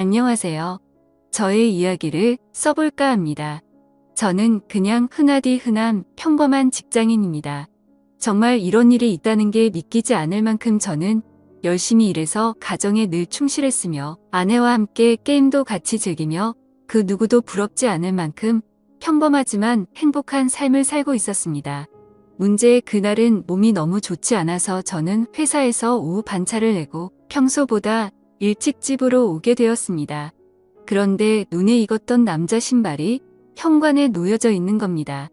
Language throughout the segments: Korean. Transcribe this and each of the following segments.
안녕하세요. 저의 이야기를 써볼까 합니다. 저는 그냥 흔하디 흔한 평범한 직장인입니다. 정말 이런 일이 있다는 게 믿기지 않을 만큼 저는 열심히 일해서 가정에 늘 충실했으며 아내와 함께 게임도 같이 즐기며 그 누구도 부럽지 않을 만큼 평범하지만 행복한 삶을 살고 있었습니다. 문제의 그날은 몸이 너무 좋지 않아서 저는 회사에서 오후 반차를 내고 평소보다 일찍 집으로 오게 되었습니다. 그런데 눈에 익었던 남자 신발이 현관에 놓여져 있는 겁니다.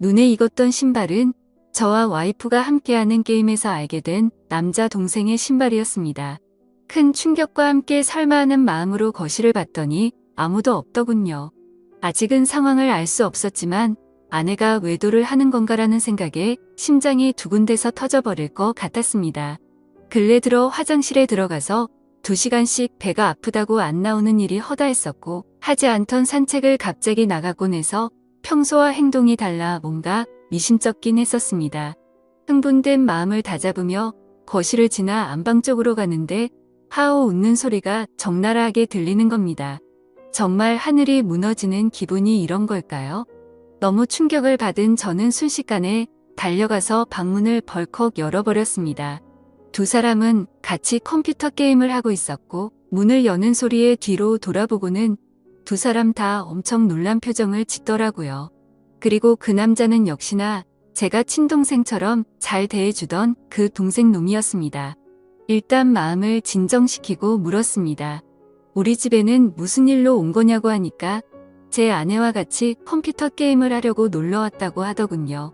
눈에 익었던 신발은 저와 와이프가 함께하는 게임에서 알게 된 남자 동생의 신발이었습니다. 큰 충격과 함께 설마 하는 마음으로 거실을 봤더니 아무도 없더군요. 아직은 상황을 알 수 없었지만 아내가 외도를 하는 건가라는 생각에 심장이 두근대서 터져버릴 것 같았습니다. 근래 들어 화장실에 들어가서 2시간씩 배가 아프다고 안 나오는 일이 허다했었고 하지 않던 산책을 갑자기 나가곤 해서 평소와 행동이 달라 뭔가 미심쩍긴 했었습니다. 흥분된 마음을 다잡으며 거실을 지나 안방 쪽으로 가는데 하오 웃는 소리가 적나라하게 들리는 겁니다. 정말 하늘이 무너지는 기분이 이런 걸까요? 너무 충격을 받은 저는 순식간에 달려가서 방문을 벌컥 열어버렸습니다. 두 사람은 같이 컴퓨터 게임을 하고 있었고 문을 여는 소리에 뒤로 돌아보고는 두 사람 다 엄청 놀란 표정을 짓더라고요. 그리고 그 남자는 역시나 제가 친동생처럼 잘 대해주던 그 동생 놈이었습니다. 일단 마음을 진정시키고 물었습니다. 우리 집에는 무슨 일로 온 거냐고 하니까 제 아내와 같이 컴퓨터 게임을 하려고 놀러 왔다고 하더군요.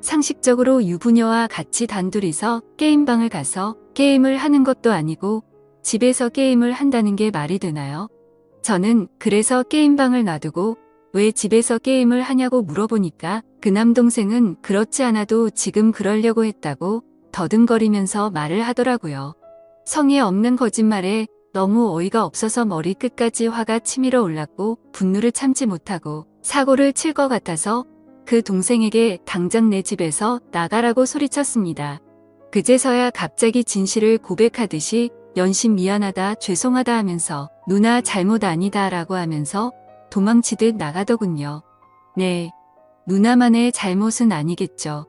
상식적으로 유부녀와 같이 단둘이서 게임방을 가서 게임을 하는 것도 아니고 집에서 게임을 한다는 게 말이 되나요? 저는 그래서 게임방을 놔두고 왜 집에서 게임을 하냐고 물어보니까 그 남동생은 그렇지 않아도 지금 그러려고 했다고 더듬거리면서 말을 하더라고요. 성의 없는 거짓말에 너무 어이가 없어서 머리 끝까지 화가 치밀어 올랐고 분노를 참지 못하고 사고를 칠 것 같아서 그 동생에게 당장 내 집에서 나가라고 소리쳤습니다. 그제서야 갑자기 진실을 고백하듯이 연신 미안하다 죄송하다 하면서 누나 잘못 아니다 라고 하면서 도망치듯 나가더군요. 네, 누나만의 잘못은 아니겠죠.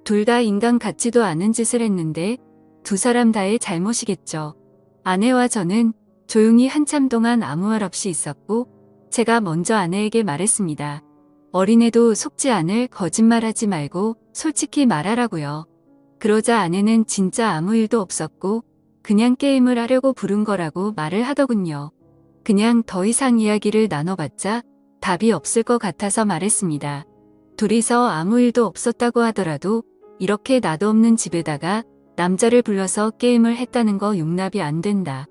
둘 다 인간 같지도 않은 짓을 했는데 두 사람 다의 잘못이겠죠. 아내와 저는 조용히 한참 동안 아무 말 없이 있었고 제가 먼저 아내에게 말했습니다. 어린애도 속지 않을 거짓말하지 말고 솔직히 말하라고요. 그러자 아내는 진짜 아무 일도 없었고 그냥 게임을 하려고 부른 거라고 말을 하더군요. 그냥 더 이상 이야기를 나눠봤자 답이 없을 것 같아서 말했습니다. 둘이서 아무 일도 없었다고 하더라도 이렇게 나도 없는 집에다가 남자를 불러서 게임을 했다는 거 용납이 안 된다.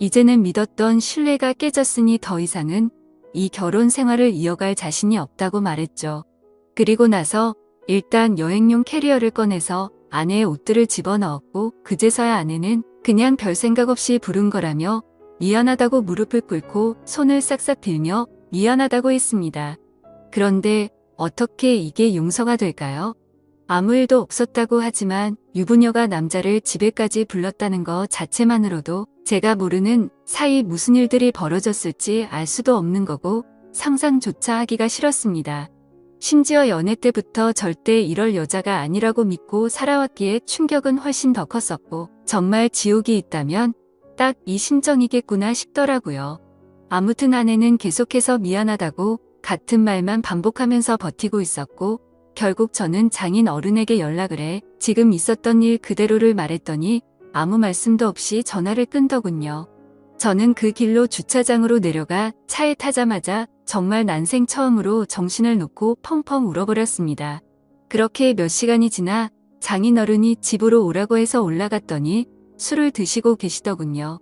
이제는 믿었던 신뢰가 깨졌으니 더 이상은 이 결혼 생활을 이어갈 자신이 없다고 말했죠. 그리고 나서 일단 여행용 캐리어를 꺼내서 아내의 옷들을 집어넣었고 그제서야 아내는 그냥 별 생각 없이 부른 거라며 미안하다고 무릎을 꿇고 손을 싹싹 빌며 미안하다고 했습니다. 그런데 어떻게 이게 용서가 될까요? 아무 일도 없었다고 하지만 유부녀가 남자를 집에까지 불렀다는 것 자체만으로도 제가 모르는 사이 무슨 일들이 벌어졌을지 알 수도 없는 거고 상상조차 하기가 싫었습니다. 심지어 연애 때부터 절대 이럴 여자가 아니라고 믿고 살아왔기에 충격은 훨씬 더 컸었고 정말 지옥이 있다면 딱 이 심정이겠구나 싶더라고요. 아무튼 아내는 계속해서 미안하다고 같은 말만 반복하면서 버티고 있었고 결국 저는 장인 어른에게 연락을 해 지금 있었던 일 그대로를 말했더니 아무 말씀도 없이 전화를 끊더군요. 저는 그 길로 주차장으로 내려가 차에 타자마자 정말 난생 처음으로 정신을 놓고 펑펑 울어버렸습니다. 그렇게 몇 시간이 지나 장인 어른이 집으로 오라고 해서 올라갔더니 술을 드시고 계시더군요.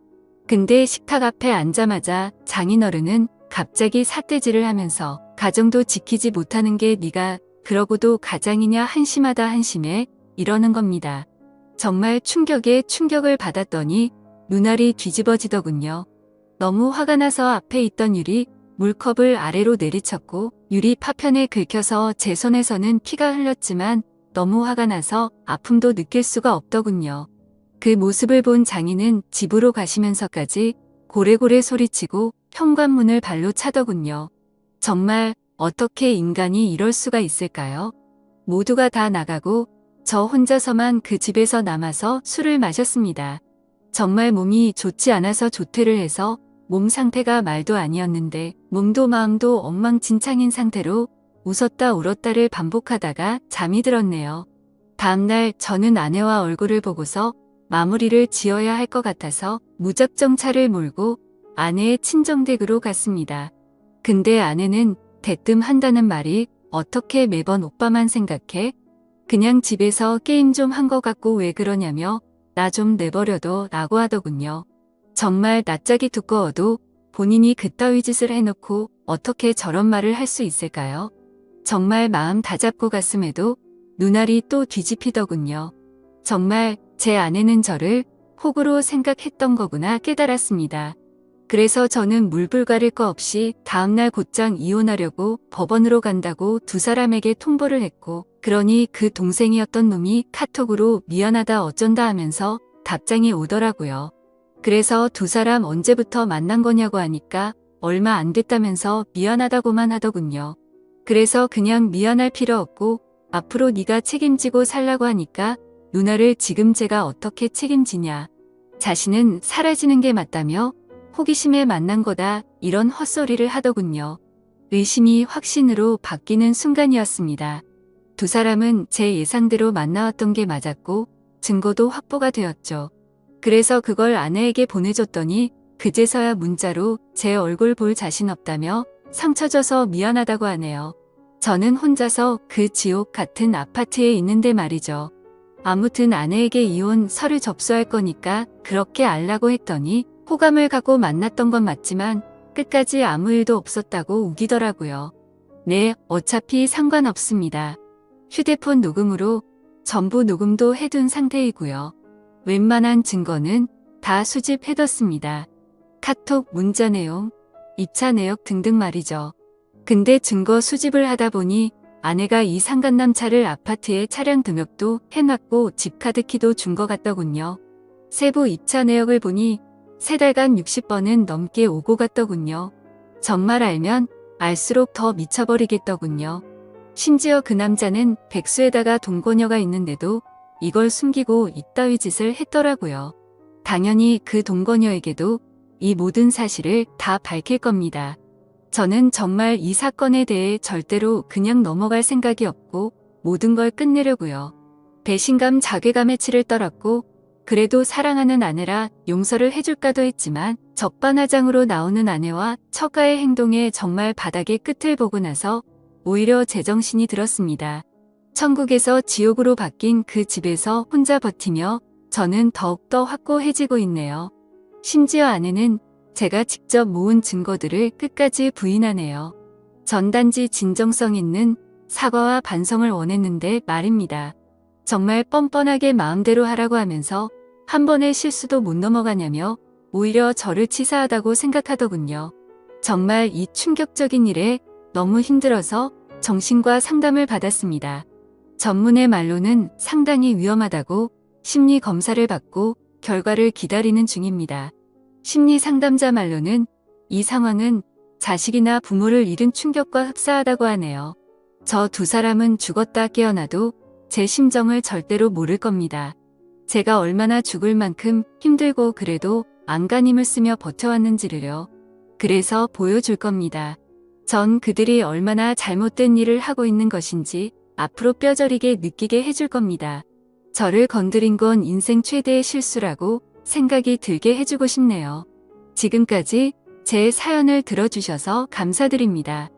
근데 식탁 앞에 앉자마자 장인 어른은 갑자기 삿대질을 하면서 가정도 지키지 못하는 게 네가 그러고도 가장이냐 한심하다 한심해 이러는 겁니다. 정말 충격에 충격을 받았더니 눈알이 뒤집어지더군요. 너무 화가 나서 앞에 있던 유리 물컵을 아래로 내리쳤고 유리 파편에 긁혀서 제 손에서는 피가 흘렀지만 너무 화가 나서 아픔도 느낄 수가 없더군요. 그 모습을 본 장인은 집으로 가시면서까지 고래고래 소리치고 현관문을 발로 차더군요. 정말 어떻게 인간이 이럴 수가 있을까요? 모두가 다 나가고 저 혼자서만 그 집에서 남아서 술을 마셨습니다. 정말 몸이 좋지 않아서 조퇴를 해서 몸 상태가 말도 아니었는데 몸도 마음도 엉망진창인 상태로 웃었다 울었다를 반복하다가 잠이 들었네요. 다음날 저는 아내와 얼굴을 보고서 마무리를 지어야 할 것 같아서 무작정 차를 몰고 아내의 친정댁으로 갔습니다. 근데 아내는 대뜸 한다는 말이 어떻게 매번 오빠만 생각해? 그냥 집에서 게임 좀 한 것 같고 왜 그러냐며 나 좀 내버려둬 라고 하더군요. 정말 낯짝이 두꺼워도 본인이 그따위 짓을 해놓고 어떻게 저런 말을 할 수 있을까요? 정말 마음 다잡고 갔음에도 눈알이 또 뒤집히더군요. 정말 제 아내는 저를 호구로 생각했던 거구나 깨달았습니다. 그래서 저는 물불가릴 거 없이 다음날 곧장 이혼하려고 법원으로 간다고 두 사람에게 통보를 했고 그러니 그 동생이었던 놈이 카톡으로 미안하다 어쩐다 하면서 답장이 오더라고요. 그래서 두 사람 언제부터 만난 거냐고 하니까 얼마 안 됐다면서 미안하다고만 하더군요. 그래서 그냥 미안할 필요 없고 앞으로 네가 책임지고 살라고 하니까 누나를 지금 제가 어떻게 책임지냐. 자신은 사라지는 게 맞다며 호기심에 만난 거다 이런 헛소리를 하더군요. 의심이 확신으로 바뀌는 순간이었습니다. 두 사람은 제 예상대로 만나왔던 게 맞았고 증거도 확보가 되었죠. 그래서 그걸 아내에게 보내줬더니 그제서야 문자로 제 얼굴 볼 자신 없다며 상처 줘서 미안하다고 하네요. 저는 혼자서 그 지옥 같은 아파트에 있는데 말이죠. 아무튼 아내에게 이혼 서류 접수할 거니까 그렇게 알라고 했더니 호감을 갖고 만났던 건 맞지만 끝까지 아무 일도 없었다고 우기더라고요. 네, 어차피 상관없습니다. 휴대폰 녹음으로 전부 녹음도 해둔 상태이고요. 웬만한 증거는 다 수집해뒀습니다. 카톡, 문자 내용, 입차 내역 등등 말이죠. 근데 증거 수집을 하다 보니 아내가 이 상간남 차를 아파트에 차량 등록도 해놨고 집카드키도 준 것 같더군요. 세부 입차 내역을 보니 3달간 60번은 넘게 오고 갔더군요. 정말 알면 알수록 더 미쳐버리겠더군요. 심지어 그 남자는 백수에다가 동거녀가 있는데도 이걸 숨기고 이따위 짓을 했더라고요. 당연히 그 동거녀에게도 이 모든 사실을 다 밝힐 겁니다. 저는 정말 이 사건에 대해 절대로 그냥 넘어갈 생각이 없고 모든 걸 끝내려고요. 배신감, 자괴감에 치를 떨었고 그래도 사랑하는 아내라 용서를 해줄까도 했지만 적반하장으로 나오는 아내와 처가의 행동에 정말 바닥의 끝을 보고 나서 오히려 제정신이 들었습니다. 천국에서 지옥으로 바뀐 그 집에서 혼자 버티며 저는 더욱더 확고해지고 있네요. 심지어 아내는 제가 직접 모은 증거들을 끝까지 부인하네요. 전단지 진정성 있는 사과와 반성을 원했는데 말입니다. 정말 뻔뻔하게 마음대로 하라고 하면서 한 번의 실수도 못 넘어가냐며 오히려 저를 치사하다고 생각하더군요. 정말 이 충격적인 일에 너무 힘들어서 정신과 상담을 받았습니다. 전문의 말로는 상당히 위험하다고 심리 검사를 받고 결과를 기다리는 중입니다. 심리 상담자 말로는 이 상황은 자식이나 부모를 잃은 충격과 흡사하다고 하네요. 저 두 사람은 죽었다 깨어나도 제 심정을 절대로 모를 겁니다. 제가 얼마나 죽을 만큼 힘들고 그래도 안간힘을 쓰며 버텨왔는지를요. 그래서 보여줄 겁니다. 전 그들이 얼마나 잘못된 일을 하고 있는 것인지 앞으로 뼈저리게 느끼게 해줄 겁니다. 저를 건드린 건 인생 최대의 실수라고 생각이 들게 해주고 싶네요. 지금까지 제 사연을 들어주셔서 감사드립니다.